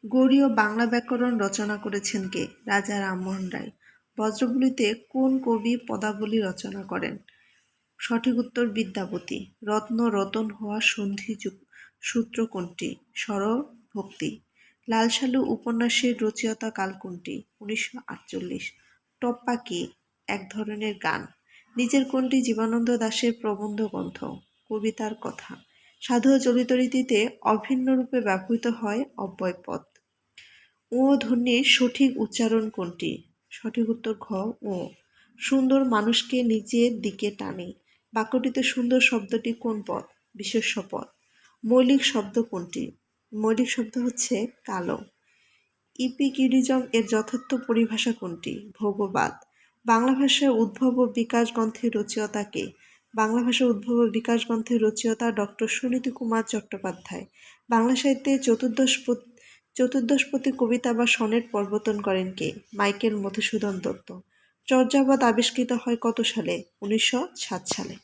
গৌড়ীয় বাংলা ব্যাকরণ রচনা করেছেন কে? রাজা রামমোহন রায়। বজ্রবলিতে কোন কবি পদাবলী রচনা করেন? সঠিক উত্তর বিদ্যাপতি। রত্ন রতন হওয়া সন্ধি সূত্র কোনটি? স্বরভক্তি। লাল সালু উপন্যাসের রচয়িতা কাল কোনটি? 1948। টপ্পা কি? এক ধরনের গান। নিজের কোনটি জীবনানন্দ দাশের প্রবন্ধ গ্রন্থ? কবিতার কথা। সাধু ও চরিতরীতিতে অভিন্ন রূপে ব্যবহৃত হয় অব্যয়পদ। ও ধ্বনির সঠিক উচ্চারণ কোনটি? সঠিক উত্তর ঘ ও। সুন্দর মানুষকে নিজের দিকে টানে। বাক্যটিতে সুন্দর শব্দটি কোন পদ? বিশেষ্য পদ। মৌলিক শব্দ কোনটি? মৌলিক শব্দ হচ্ছে কালো। ইপিকিউরিজম এর যথার্থ পরিভাষা কোনটি? ভোগবাদ। বাংলা ভাষার উদ্ভব ও বিকাশ গ্রন্থের রচয়িতা কে? বাংলা ভাষার উদ্ভব ও বিকাশ গ্রন্থের রচয়িতা ডক্টর সুনীতি কুমার চট্টোপাধ্যায়। বাংলা সাহিত্যে চতুর্দশপদী কবিতা বা সনেট প্রবর্তন করেন কে? মাইকেল মধুসূদন দত্ত। চর্যাপদ আবিষ্কৃত হয় কত সালে? 1907 সালে।